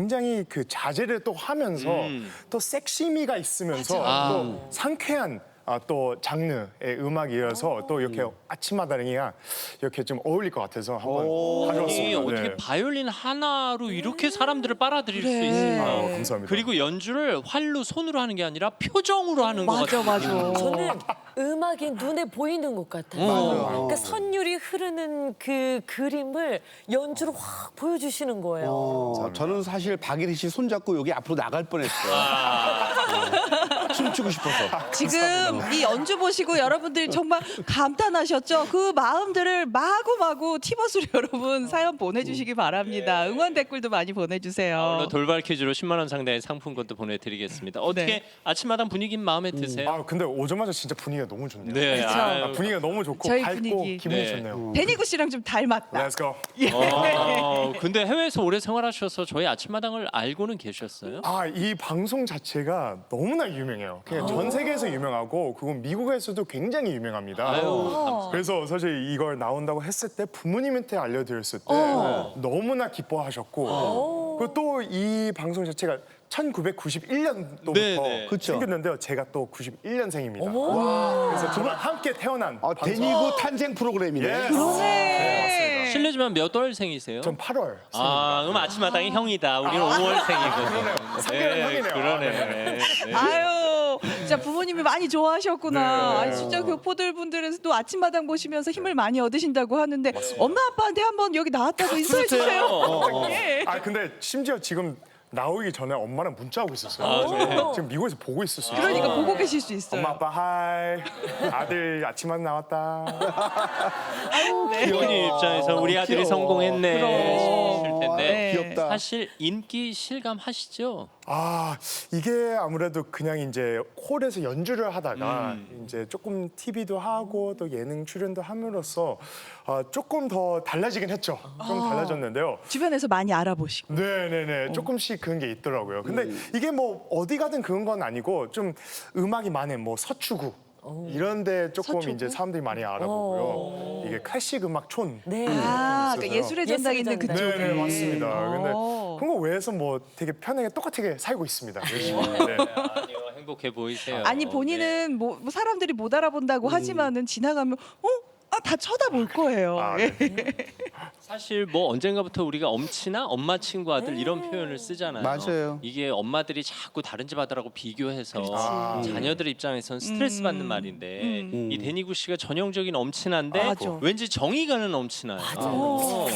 굉장히 그 자제를 또 하면서 또 섹시미가 있으면서 또 상쾌한 또 장르의 음악이어서 또 이렇게 아침마당이랑 이렇게 좀 어울릴 것 같아서 한번 아니, 가져왔습니다. 어떻게 네. 바이올린 하나로 이렇게 사람들을 빨아들일 수 있을까? 감사합니다. 그리고 연주를 활로 손으로 하는 게 아니라 표정으로 하는 것 같아요. 맞아. 저는 음악이 눈에 보이는 것 같아요. 그러니까 선율이 흐르는 그 그림을 연주로 확 보여주시는 거예요. 저는 사실 박예리 씨 손잡고 여기 앞으로 나갈 뻔했어요. 춤추고 싶어서. 지금 이 연주 보시고 여러분들이 정말 감탄하셨죠? 그 마음들을 마구마구 티버스로 여러분 사연 보내주시기 바랍니다. 응원 댓글도 많이 보내주세요. 오늘 돌발 퀴즈로 10만 원 상당의 상품권도 보내드리겠습니다. 어떻게 네. 아침마당 분위기는 마음에 드세요? 근데 오자마자 진짜 분위기가 너무 좋네요. 네. 아유, 분위기가 너무 좋고 저희 밝고 분위기. 기분이 네. 좋네요. 데니구 씨랑 좀 닮았다. Let's go. 근데 해외에서 오래 생활하셔서 저희 아침마당을 알고는 계셨어요? 이 방송 자체가 너무나 유명해요. 그냥 전 세계에서 유명하고 그리고 미국에서도 굉장히 유명합니다. 아유, 그래서 사실 이걸 나온다고 했을 때 부모님한테 알려드렸을 때 너무나 기뻐하셨고 그리고 또 이 방송 자체가 1991년도부터 네. 그쵸. 생겼는데요. 제가 또 91년생입니다. 그래서 저랑 함께 태어난 데니구 탄생 프로그램이네. 네. 실례지만 몇 월생이세요? 전 8월. 그럼 아침마당이 형이다. 우리는 5월생이거든요. 상대는 형이네요. 그러네. 네. 아유, 진짜 부모님이 많이 좋아하셨구나. 네. 아니, 진짜 교포들분들에서도 아침마당 보시면서 힘을 많이 얻으신다고 하는데 엄마 아빠한테 한번 여기 나왔다고 인사해 주세요. 예. 근데 심지어 지금 나오기 전에 엄마랑 문자하고 있었어요. 지금 미국에서 보고 있었어요. 그러니까 보고 계실 수 있어요. 엄마 아빠 하이 아들 아침마당 나왔다. 부모님 입장에서 우리 아들이 귀여워. 성공했네 싶으실 텐데 네. 귀엽다. 사실 인기 실감하시죠? 이게 아무래도 그냥 이제 홀에서 연주를 하다가 이제 조금 TV도 하고 또 예능 출연도 함으로써 조금 더 달라지긴 했죠. 좀 달라졌는데요. 주변에서 많이 알아보시고. 네네네 조금씩 그런 게 있더라고요. 근데 이게 뭐 어디 가든 그런 건 아니고 좀 음악이 많은 뭐 서초구 이런데 조금 서초구? 이제 사람들이 많이 알아보고요. 이게 클래식 음악촌. 네. 그러니까 있어서요. 예술의 전당 있는 예술의 그쪽에. 네, 맞습니다. 근데 어. 그런 거 외에서 뭐 되게 편하게 똑같게 살고 있습니다. 열심히. 네. 아니요, 행복해 보이세요. 아니 본인은 뭐 사람들이 못 알아본다고 하지만은 지나가면 다 쳐다볼 거예요. 네. 사실 뭐 언젠가부터 우리가 엄친아, 엄마 친구 아들 이런 표현을 쓰잖아요. 맞아요. 이게 엄마들이 자꾸 다른 집 아들하고 비교해서 자녀들 입장에서는 스트레스 받는 말인데 이 데니구 씨가 전형적인 엄친아인데 맞아. 왠지 정이 가는 엄친아예요.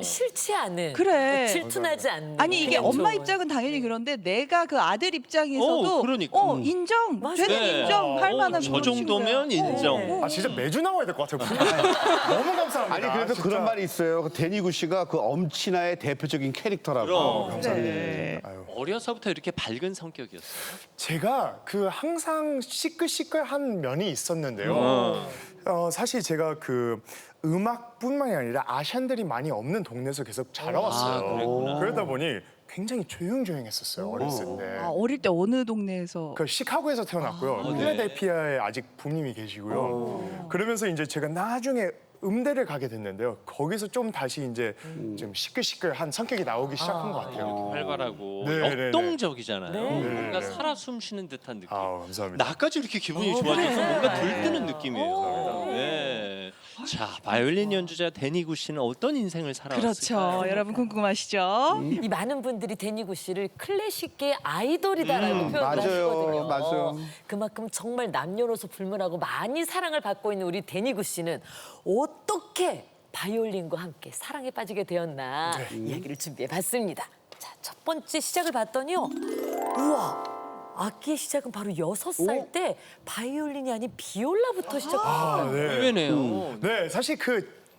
싫지 않은. 그래. 질투나지 않는. 아니 이게 그냥 엄마 좋은. 입장은 당연히 그런데 내가 그 아들 입장에서도 그러니까. 인정, 맞아요. 쟤는 네. 인정할 만한 저 그런 정도면 친구야. 인정. 진짜 매주 나와야 될 것 같아요. 너무 감사합니다. 아니 그래서 진짜. 그런 말이 있어요. 그 데니구 씨가 그 엄친아의 대표적인 캐릭터라고. 그럼. 네. 어려서부터 이렇게 밝은 성격이었어요. 제가 그 항상 시끌시끌한 면이 있었는데요. 사실 제가 그 음악뿐만이 아니라 아시안들이 많이 없는 동네에서 계속 자라왔어요. 그랬구나. 그러다 보니 굉장히 조용조용했었어요 어렸을 때. 어릴 때 어느 동네에서 그 시카고에서 태어났고요. 필라델피아에 아직 부모님이 계시고요. 그러면서 이제 제가 나중에 음대를 가게 됐는데요. 거기서 좀 다시 이제 좀 시끌시끌한 성격이 나오기 시작한 것 같아요. 활발하고 네, 네, 네. 역동적이잖아요. 뭔가 네. 살아 숨쉬는 듯한 느낌. 감사합니다. 나까지 이렇게 기분이 좋아져서 뭔가 들뜨는 느낌이에요. 네. 자, 바이올린 연주자 데니구 씨는 어떤 인생을 살아왔을까요? 그렇죠. 여러분 궁금하시죠? 이 많은 분들이 데니구 씨를 클래식계 아이돌이다라고 표현을 맞아요. 하시거든요. 맞아요. 그만큼 정말 남녀노소 불문하고 많이 사랑을 받고 있는 우리 데니구 씨는 어떻게 바이올린과 함께 사랑에 빠지게 되었나 이야기를 준비해봤습니다. 자, 첫 번째 시작을 봤더니요. 우와! 악기의 시작은 바로 6살 때 바이올린이 아닌 비올라부터 시작했어요. 네. 의외네요. 네, 사실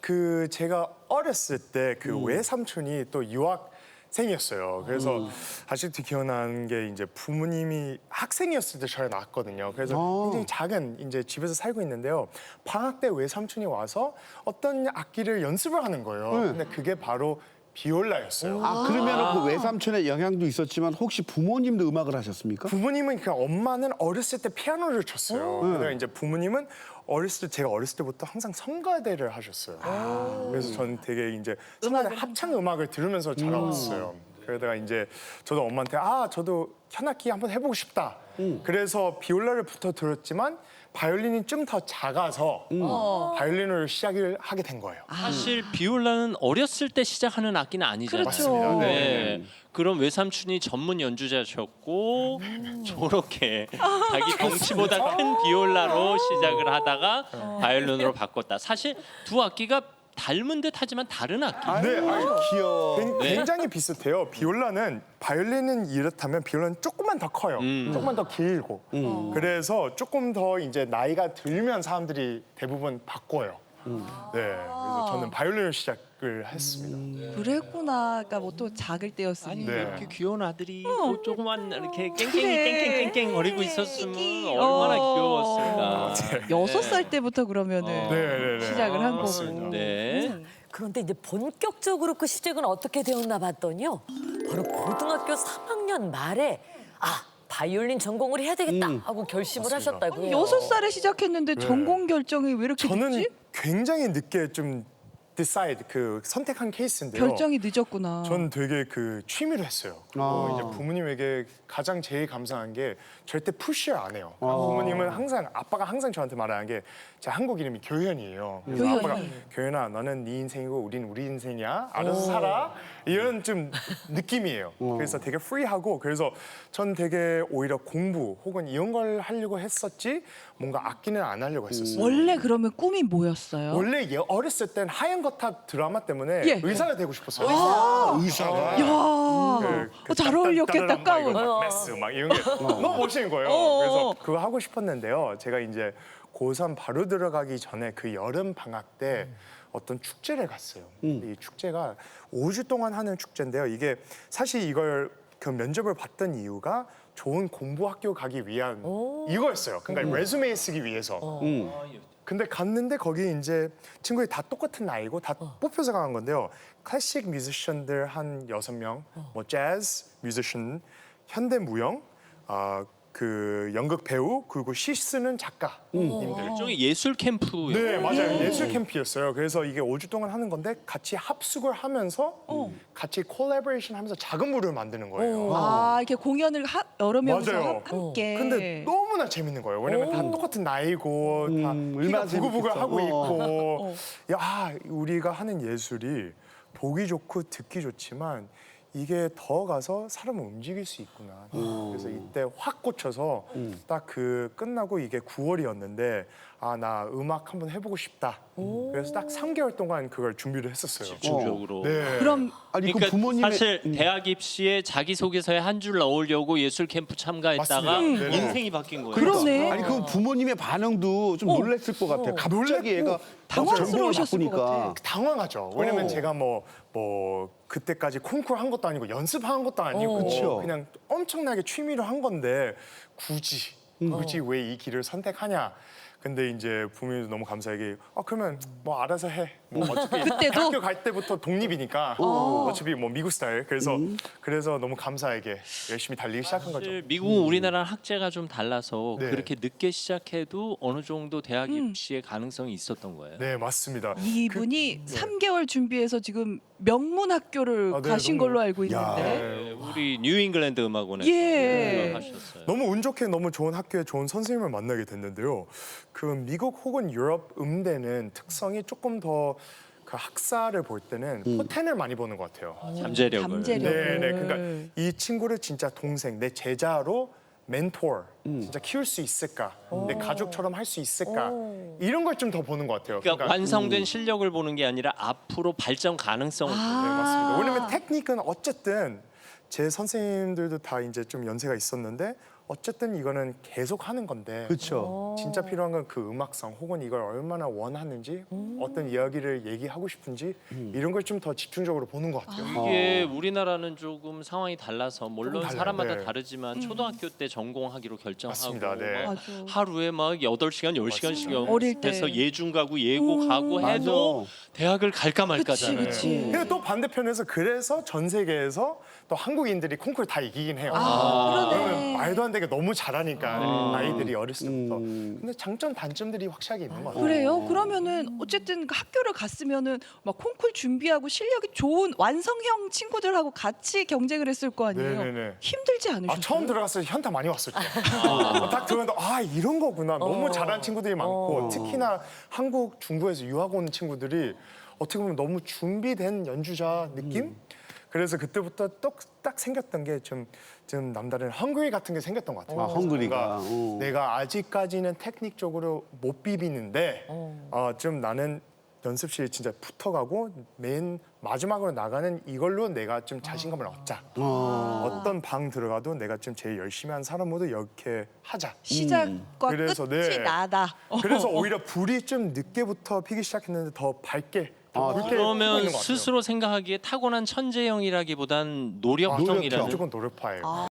그 제가 어렸을 때 그 외삼촌이 또 유학생이었어요. 그래서 아직도 기억나는 게 이제 부모님이 학생이었을 때 저를 낳았거든요. 그래서 굉장히 작은 이제 집에서 살고 있는데요. 방학 때 외삼촌이 와서 어떤 악기를 연습을 하는 거예요. 근데 그게 바로 비올라였어요. 그러면 그 외삼촌의 영향도 있었지만 혹시 부모님도 음악을 하셨습니까? 부모님은 그냥 엄마는 어렸을 때 피아노를 쳤어요. 그래서 이제 부모님은 제가 어렸을 때부터 항상 성가대를 하셨어요. 그래서 저는 되게 이제 성가대 합창 음악을 들으면서 자라왔어요. 그러다가 이제 저도 엄마한테 저도 현악기 한번 해보고 싶다. 그래서 비올라를부터 들었지만 바이올린이 좀 더 작아서 바이올린을 시작을 하게 된 거예요. 사실 비올라는 어렸을 때 시작하는 악기는 아니잖아요. 그렇죠. 네. 그럼 외삼촌이 전문 연주자셨고 저렇게 자기 덩치보다 큰 비올라로 시작을 하다가 바이올린으로 바꿨다. 사실 두 악기가 닮은 듯 하지만 다른 악기. 네, 귀여워. 굉장히 비슷해요. 비올라는 바이올린은 이렇다면 비올라는 조금만 더 커요. 조금만 더 길고. 그래서 조금 더 이제 나이가 들면 사람들이 대부분 바꿔요. 네, 그래서 저는 바이올린을 시작을 했습니다. 그랬구나. 그러니까 뭐 또 작을 때였으니. 아니 네. 이렇게 귀여운 아들이 그 조그만 이렇게 깽깽이 거리고 있었으면 얼마나 귀여웠을까. 6살 때부터 그러면은 네. 시작을 한 거고. 맞습니다. 네. 그런데 이제 본격적으로 그 시작은 어떻게 되었나 봤더니요. 바로 고등학교 3학년 말에 바이올린 전공을 해야 되겠다 하고 결심을 맞습니다. 하셨다고요. 6살에 시작했는데 전공 결정이 왜 이렇게 저는 늦지? 굉장히 늦게 좀 decide 선택한 케이스인데요. 결정이 늦었구나. 전 되게 취미로 했어요. 이제 부모님에게 가장 제일 감사한 게 절대 푸시를 안 해요. 부모님은 아빠가 항상 저한테 말하는 게 제 한국 이름이 교현이에요. 그래서 교현이. 아빠가 교현아 너는 네 인생이고 우린 우리 인생이야. 알아서 살아. 이런 좀 느낌이에요. 그래서 되게 프리하고 그래서 전 되게 오히려 공부 혹은 이런 걸 하려고 했었지 뭔가 악기는 안 하려고 했었어요. 원래 그러면 꿈이 뭐였어요? 원래 어렸을 땐 하얀 거탑 드라마 때문에 예. 의사가 되고 싶었어요. 의사가. 야, 잘 어울렸겠다 가운. 메스 막 이런 게 너무 멋있는 거예요. 그래서 그거 하고 싶었는데요. 제가 이제 고3 바로 들어가기 전에 그 여름 방학 때 어떤 축제를 갔어요. 이 축제가 5주 동안 하는 축제인데요. 이게 사실 이걸 면접을 봤던 이유가 좋은 공부 학교 가기 위한 이거였어요. 그러니까 레주메에 쓰기 위해서. 근데 갔는데 거기 이제 친구들이 다 똑같은 나이고 다 뽑혀서 간 건데요. 클래식 뮤지션들 한 6명, 뭐 재즈 뮤지션, 현대 무용, 연극 배우 그리고 시 쓰는 작가님들. 일종의 예술 캠프예요. 네, 맞아요. 예술 캠프였어요. 그래서 이게 5주 동안 하는 건데 같이 합숙을 하면서 같이 콜라보레이션 하면서 작은 무를 만드는 거예요. 이렇게 공연을 여러 명이서 맞아요. 함께. 근데 너무나 재밌는 거예요. 왜냐면 다 똑같은 나이고 다 얼마나 키가 부글부글 재밌겠어. 하고 있고 우리가 하는 예술이 보기 좋고 듣기 좋지만 이게 더 가서 사람을 움직일 수 있구나. 그래서 이때 확 꽂혀서 딱 끝나고 이게 9월이었는데 나 음악 한번 해보고 싶다. 그래서 딱 3개월 동안 그걸 준비를 했었어요. 집중적으로. 네. 그럼 아니 그러니까 그 부모님의 사실 대학 입시에 자기소개서에 한 줄 넣으려고 예술 캠프 참가했다가 맞습니다. 네. 인생이 바뀐 거예요. 그러네. 아니 그 부모님의 반응도 좀 놀랬을 것 같아요. 갑자기 애가 당황스러우셨을 전공을 것 바꾸니까. 같아. 당황하죠. 왜냐면 제가 뭐 그때까지 콩쿠르 한 것도 아니고 연습한 것도 아니고 그쵸. 그냥 엄청나게 취미로 한 건데 굳이 왜 이 길을 선택하냐. 근데 이제 부모님도 너무 감사하게 그러면 뭐 알아서 해. 뭐 어차피 그때도? 대학교 갈 때부터 독립이니까 어차피 뭐 미국 스타일. 그래서 너무 감사하게 열심히 달리기 시작한 거죠. 사실 미국은 우리나라랑 학제가 좀 달라서 네. 그렇게 늦게 시작해도 어느 정도 대학 입시의 가능성이 있었던 거예요. 네, 맞습니다. 이분이 3개월 준비해서 지금 명문 학교를 네, 가신 너무- 걸로 알고 있는데. 네, 우리 뉴잉글랜드 음악원에서 예. 하셨어요. 너무 운 좋게 너무 좋은 학교에 좋은 선생님을 만나게 됐는데요. 미국 혹은 유럽 음대는 특성이 조금 더 학사를 볼 때는 포텐을 많이 보는 것 같아요. 잠재력을. 잠재력을. 네. 그러니까 이 친구를 진짜 동생, 내 제자로 멘토, 진짜 키울 수 있을까? 내 가족처럼 할 수 있을까? 이런 걸 좀 더 보는 것 같아요. 그러니까 완성된 실력을 보는 게 아니라 앞으로 발전 가능성을 보는 네, 거예요. 맞습니다. 왜냐면 테크닉은 어쨌든 제 선생님들도 다 이제 좀 연세가 있었는데 어쨌든 이거는 계속 하는 건데 그렇죠. 진짜 필요한 건 그 음악성 혹은 이걸 얼마나 원하는지 어떤 이야기를 얘기하고 싶은지 이런 걸 좀 더 집중적으로 보는 것 같아요. 이게 우리나라는 조금 상황이 달라서 물론 조금 달라요. 사람마다 네. 다르지만 초등학교 때 전공하기로 결정하고 맞습니다. 네. 막 맞아. 하루에 막 8시간, 10시간씩 어릴 때. 해서 예중 가고 예고 가고 해도 맞아. 대학을 갈까 그치, 말까잖아요. 그치. 근데 또 반대편에서 그래서 전 세계에서 또 또 한국인들이 콩쿠르 다 이기긴 해요. 아, 그러면 그러네. 말도 안 되게 너무 잘하니까 아이들이 어렸을 때부터. 근데 장점 단점들이 확실하게 있는 것 같아요. 그래요? 그러면은 어쨌든 그 학교를 갔으면은 막 콩쿨 준비하고 실력이 좋은 완성형 친구들하고 같이 경쟁을 했을 거 아니에요? 네네네. 힘들지 않으셨어요? 처음 들어갔을 때 현타 많이 왔었죠. 딱 들어갔는데 이런 거구나. 너무 잘하는 친구들이 많고 특히나 한국, 중국에서 유학 온 친구들이 어떻게 보면 너무 준비된 연주자 느낌? 그래서 그때부터 딱 생겼던 게 좀 남다른 헝그리 같은 게 생겼던 것 같아요. 헝그리가. 뭔가 내가 아직까지는 테크닉적으로 못 비비는데 좀 나는 연습실 진짜 붙어가고 맨 마지막으로 나가는 이걸로 내가 좀 자신감을 얻자. 어떤 방 들어가도 내가 좀 제일 열심히 한 사람으로 이렇게 하자. 시작과 그래서, 끝이 네. 나다. 그래서 오히려 불이 좀 늦게부터 피기 시작했는데 더 밝게 더 붉게 피고 그러면 있는 것 같아요. 스스로 생각하기에 타고난 천재형이라기보단 노력형이라는 무조건 노력파예요.